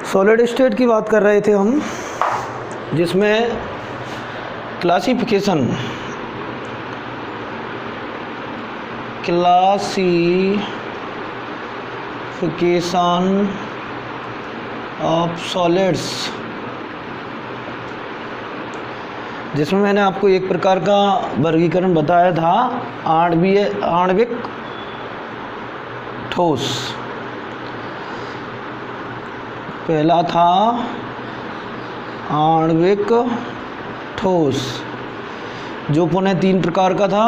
Solid state की बात कर रहे थे हम, जिसमें क्लासिफिकेशन ऑफ सॉलिड्स, जिसमें मैंने आपको एक प्रकार का वर्गीकरण बताया था, आणविक ठोस। पहला था आणविक ठोस, जो पुनः 3 प्रकार का था।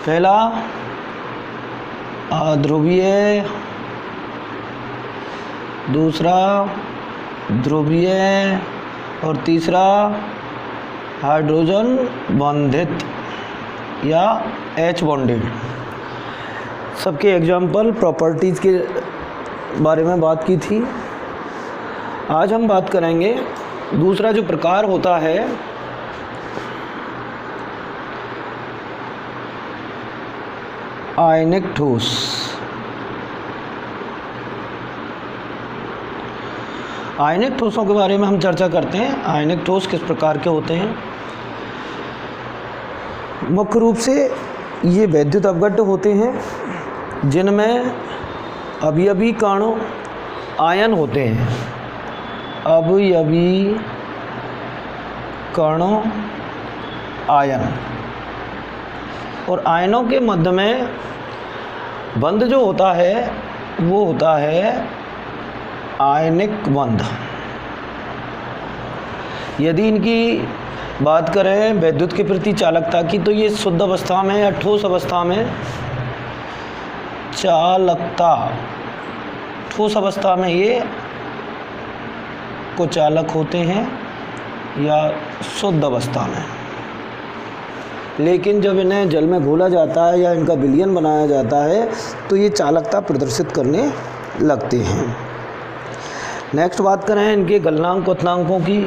पहला अध्रुवीय, दूसरा ध्रुवीय और तीसरा हाइड्रोजन बंधित या H बॉन्डेड। सबके एग्जाम्पल प्रॉपर्टीज़ के बारे में बात की थी। आज हम बात करेंगे दूसरा जो प्रकार होता है आयनिक ठोस। आयनिक ठोसों के बारे में हम चर्चा करते हैं। आयनिक ठोस किस प्रकार के होते हैं? मुख्य रूप से ये वैद्युत अपघट्य होते हैं, जिनमें अवयवी कण आयन होते हैं। अवयवी कण आयन, और आयनों के मध्य में बंध जो होता है वो होता है आयनिक बंध। यदि इनकी बात करें वैद्युत के प्रति चालकता की, तो ये शुद्ध अवस्था में या ठोस अवस्था में चालकता, ठोस अवस्था में ये कुचालक होते हैं या शुद्ध अवस्था में। लेकिन जब इन्हें जल में घोला जाता है या इनका विलयन बनाया जाता है तो ये चालकता प्रदर्शित करने लगते हैं। नेक्स्ट बात करें इनके गलनांक क्वथनांकों की,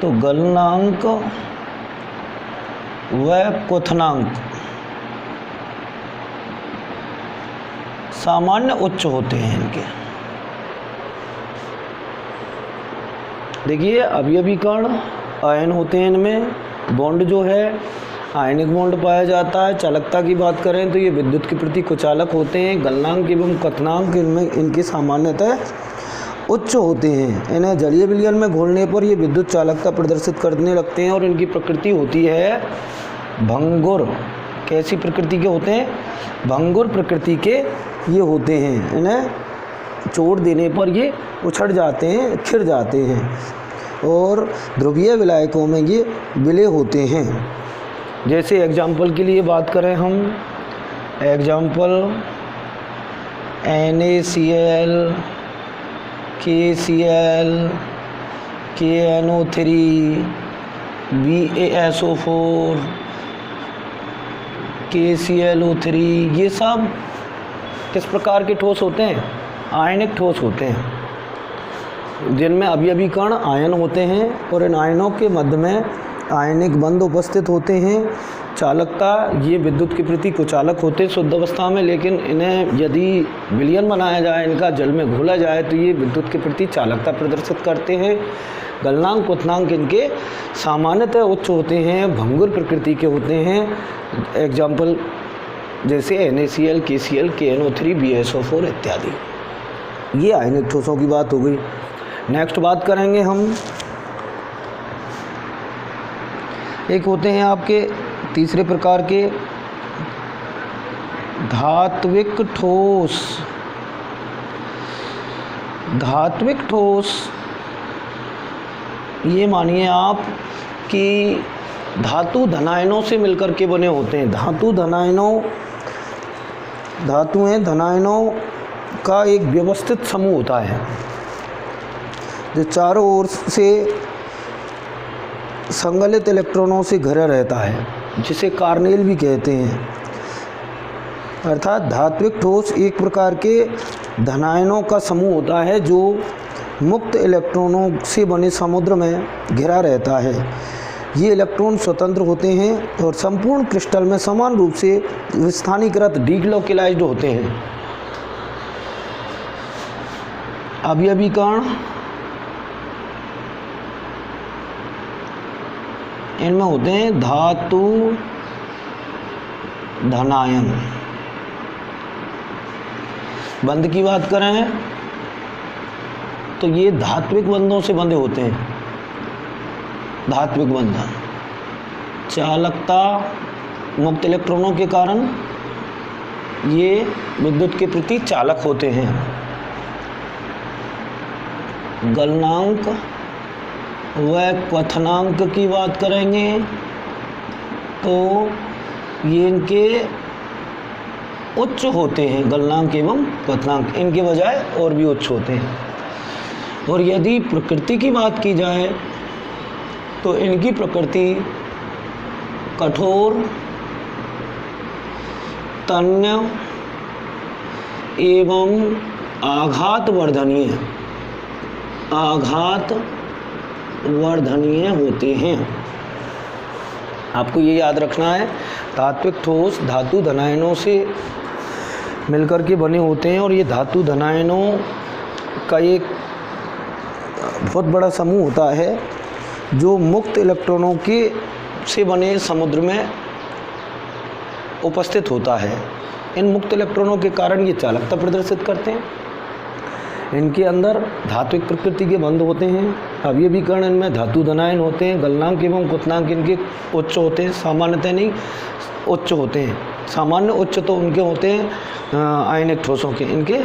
तो गलनांक व क्वथनांक सामान्य उच्च होते हैं इनके। देखिए अवयवी कण आयन होते हैं, इनमें बॉन्ड जो है आयनिक बॉन्ड पाया जाता है। चालकता की बात करें तो ये विद्युत के प्रति कुचालक होते हैं। गलनांक एवं क्वथनांक इनमें इनकी सामान्यतः उच्च होते हैं। इन्हें जलीय विलयन में घोलने पर ये विद्युत चालकता प्रदर्शित करने लगते हैं और इनकी प्रकृति होती है भंगुर। कैसी प्रकृति के होते हैं? भंगुर प्रकृति के ये होते हैं। इन्हें चोट देने पर ये उछड़ जाते हैं, खिर जाते हैं, और ध्रुवीय विलायकों में ये विलय होते हैं। जैसे एग्जाम्पल के लिए बात करें हम, example NaCl, KCl, KNO3, BaSO4, KClO3, ये सब किस प्रकार के ठोस होते हैं? आयनिक ठोस होते हैं, जिनमें अवयवी कण आयन होते हैं और इन आयनों के मध्य में आयनिक बंध उपस्थित होते हैं। चालकता ये विद्युत के प्रति कुचालक होते हैं शुद्ध अवस्था में, लेकिन इन्हें यदि विलयन बनाया जाए, इनका जल में घोला जाए, तो ये विद्युत के प्रति चालकता प्रदर्शित करते हैं। गलनांक क्वथनांक इनके सामान्यतः उच्च होते हैं, भंगुर प्रकृति के होते हैं। एग्जाम्पल जैसे NaCl, KCl, KNO3, BaSO4 इत्यादि। ये आयनिक ठोसों की बात हो गई। नेक्स्ट बात करेंगे हम, एक होते हैं आपके तीसरे प्रकार के धात्विक ठोस। धात्विक ठोस ये मानिए आप कि धातु धनायनों से मिलकर के बने होते हैं। धातुएं धनायनों का एक व्यवस्थित समूह होता है, जो चारों ओर से संगलित इलेक्ट्रॉनों से घिरा रहता है, जिसे कार्नेल भी कहते हैं। अर्थात धात्विक ठोस एक प्रकार के धनायनों का समूह होता है जो मुक्त इलेक्ट्रॉनों से बने समुद्र में घिरा रहता है। ये इलेक्ट्रॉन स्वतंत्र होते हैं और संपूर्ण क्रिस्टल में समान रूप से स्थानीयकृत डीलोकेलाइज्ड होते हैं। अवयवी कण इनमें होते हैं धातु धनायन। बंध की बात करें तो ये धात्विक बंधों से बंधे होते हैं। धात्विक बंधन चालकता मुक्त इलेक्ट्रॉनों के कारण ये विद्युत के प्रति चालक होते हैं। गलनांक व क्वथनांक की बात करेंगे तो ये इनके उच्च होते हैं। गलनांक एवं क्वथनांक इनके बजाय और भी उच्च होते हैं। और यदि प्रकृति की बात की जाए तो इनकी प्रकृति कठोर, तन्य एवं आघात वर्धनीय होते हैं। आपको ये याद रखना है, धात्विक ठोस धातु धनायनों से मिलकर के बने होते हैं और ये धातु धनायनों का एक बहुत बड़ा समूह होता है जो मुक्त इलेक्ट्रॉनों के से बने समुद्र में उपस्थित होता है। इन मुक्त इलेक्ट्रॉनों के कारण ये चालकता प्रदर्शित करते हैं। इनके अंदर धात्विक प्रकृति के बंध होते हैं। अवयवी कण इनमें धातु धनायन होते हैं। गलनांक एवं क्वथनांक इनके उच्च होते हैं, सामान्यतः नहीं उच्च होते हैं। सामान्य उच्च तो उनके होते हैं आयनिक ठोसों के, इनके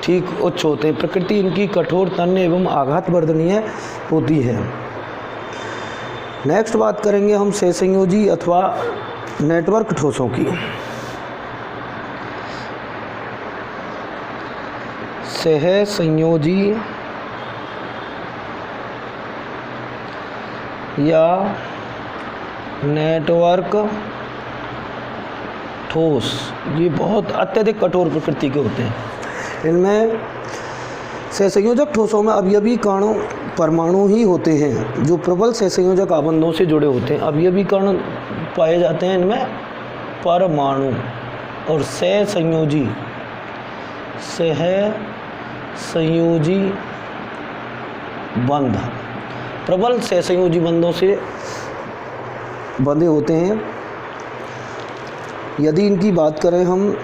ठीक उच्च होते हैं। प्रकृति इनकी कठोर, तन्य एवं आघात वर्धनीय होती है। नेक्स्ट बात करेंगे हम सहसंयोजी अथवा नेटवर्क ठोसों की। सहसंयोजी या नेटवर्क ठोस ये बहुत अत्यधिक कठोर प्रकृति के होते हैं। इनमें सहसंयोजक ठोसों में अवयवी कण परमाणु ही होते हैं जो प्रबल सहसंयोजक आबंधों से जुड़े होते हैं। अवयवी कण पाए जाते हैं इनमें परमाणु और सहसंयोजी बंध प्रबल सहसंयोजी बंधों से बंधे होते हैं। यदि इनकी बात करें हम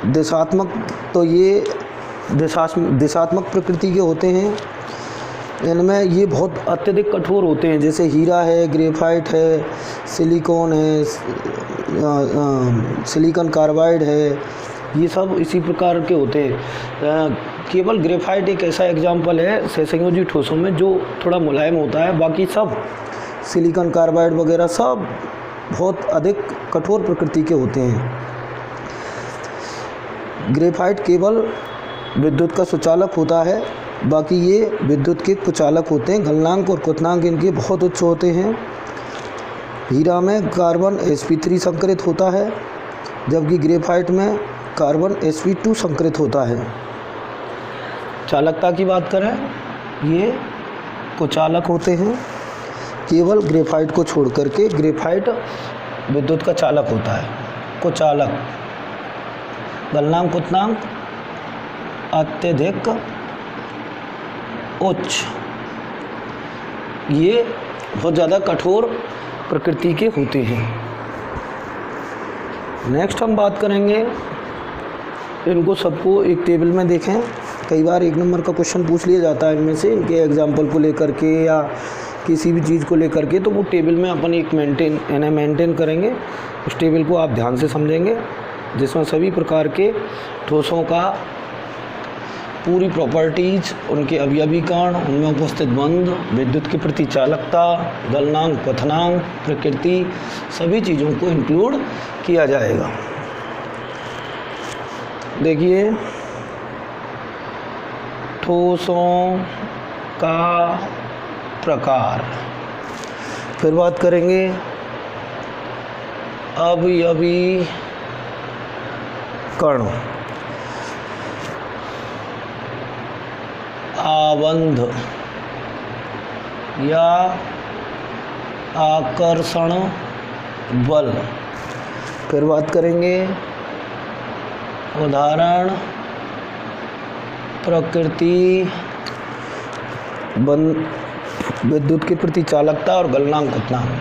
दिशात्मक तो ये दिशात्मक प्रकृति के होते हैं। इनमें ये बहुत अत्यधिक कठोर होते हैं, जैसे हीरा है, ग्रेफाइट है, सिलिकॉन है, सिलिकॉन कार्बाइड है, ये सब इसी प्रकार के होते हैं। केवल ग्रेफाइट एक ऐसा एग्जाम्पल है सहसंयोजी ठोसों में जो थोड़ा मुलायम होता है, बाकी सब सिलिकॉन कार्बाइड वगैरह सब बहुत अधिक कठोर प्रकृति के होते हैं। ग्रेफाइट केवल विद्युत का सुचालक होता है, बाकी ये विद्युत के कुचालक होते हैं। गलनांक और क्वथनांक इनके बहुत उच्च होते हैं। हीरा में कार्बन sp3 संकरित होता है, जबकि ग्रेफाइट में कार्बन sp2 संकरित होता है। चालकता की बात करें, ये कुचालक होते हैं। केवल ग्रेफाइट को छोड़ करके, ग्रेफाइट विद्युत का चालक होता है, कुचालक। गलनांक क्वथनांक अत्यधिक उच्च, ये बहुत ज़्यादा कठोर प्रकृति के होते हैं। नेक्स्ट हम बात करेंगे, इनको सबको एक टेबल में देखें। कई बार 1 नंबर का क्वेश्चन पूछ लिया जाता है इनमें से, इनके एग्जाम्पल को लेकर के या किसी भी चीज़ को लेकर के, तो वो टेबल में अपन एक मेंटेन करेंगे। उस टेबल को आप ध्यान से समझेंगे, जिसमें सभी प्रकार के ठोसों का पूरी प्रॉपर्टीज, उनके अवयवी कण, उनमें उपस्थित बंध, विद्युत के प्रति चालकता, गलनांक, क्वथनांक, प्रकृति, सभी चीज़ों को इंक्लूड किया जाएगा। देखिए, ठोसों का प्रकार, फिर बात करेंगे अवयवी कण, आबंध या आकर्षण बल, फिर बात करेंगे उदाहरण प्रकृति विद्युत के प्रति चालकता और गलनांक कितना है।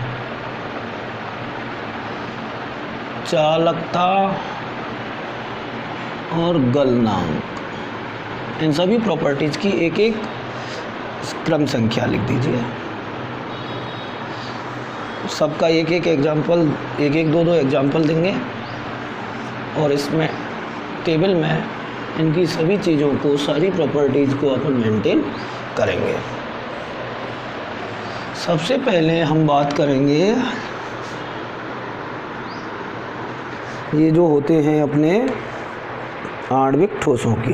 चालकता और गलनांक, इन सभी प्रॉपर्टीज की एक एक क्रम संख्या लिख दीजिए। सबका एक एक एग्जाम्पल, एक एक दो एग्जाम्पल देंगे और इसमें टेबल में इनकी सभी चीज़ों को, सारी प्रॉपर्टीज को अपन मेंटेन करेंगे। सबसे पहले हम बात करेंगे ये जो होते हैं अपने आणविक ठोसों की।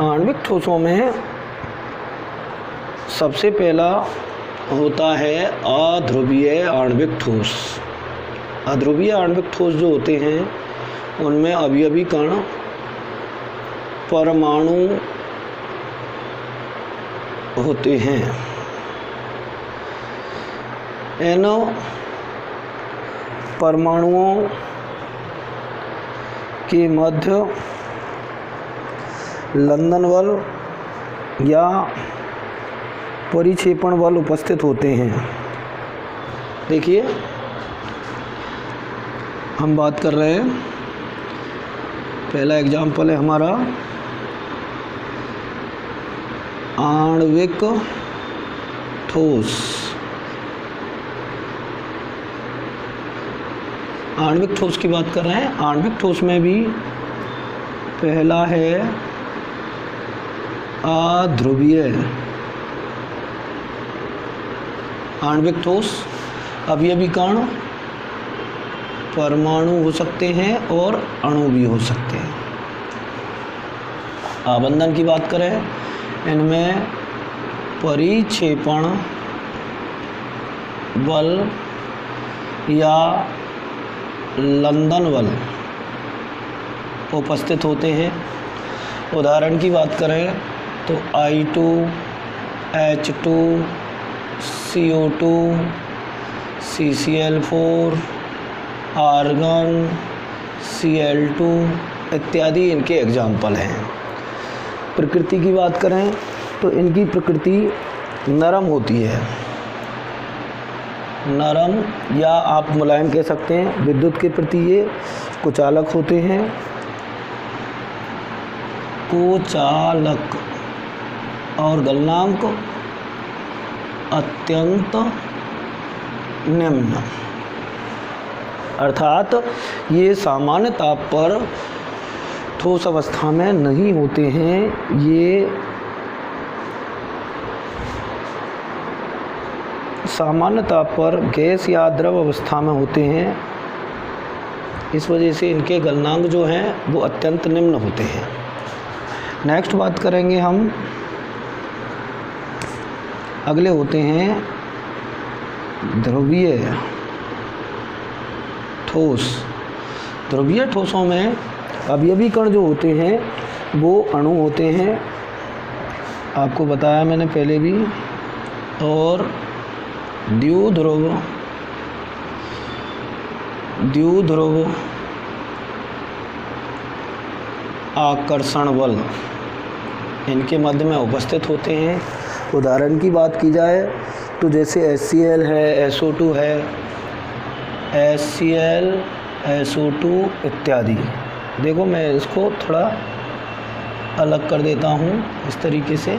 आणविक ठोसों में सबसे पहला होता है अध्रुवीय आणविक ठोस। अध्रुवीय आणविक ठोस जो होते हैं उनमें अवयवी कण परमाणु होते हैं। इन परमाणुओं के मध्य लंदन बल या परिक्षेपण बल उपस्थित होते हैं। देखिए हम बात कर रहे हैं, पहला एग्जाम्पल है हमारा आणविक ठोस। आणविक ठोस की बात कर रहे हैं। आणविक ठोस में भी पहला है अध्रुवीय आणविक ठोस। अवयवी कण परमाणु हो सकते हैं और अणु भी हो सकते हैं। आबंधन की बात करें, इनमें परिक्षेपण बल या लंदन बल उपस्थित होते हैं। उदाहरण की बात करें तो I2, H2, CO2, CCl4, argon, Cl2 इत्यादि इनके एग्जाम्पल हैं। प्रकृति की बात करें तो इनकी प्रकृति नरम होती है, नरम या आप मुलायम कह सकते हैं। विद्युत के प्रति ये कुचालक होते हैं। कुचालक और गलनांक अत्यंत निम्न, अर्थात ये सामान्य ताप पर ठोस अवस्था में नहीं होते हैं। ये सामान्य ताप पर गैस या द्रव अवस्था में होते हैं। इस वजह से इनके गलनांक जो हैं वो अत्यंत निम्न होते हैं। नेक्स्ट बात करेंगे हम, अगले होते हैं ध्रुवीय ठोस। ध्रुवीय ठोसों में अवयवी कण जो होते हैं वो अणु होते हैं, आपको बताया मैंने पहले भी। और द्विध्रुव आकर्षण बल इनके मध्य में उपस्थित होते हैं। उदाहरण की बात की जाए तो जैसे HCl है, SO2 है, HCl, SO2 इत्यादि। देखो मैं इसको थोड़ा अलग कर देता हूँ इस तरीके से।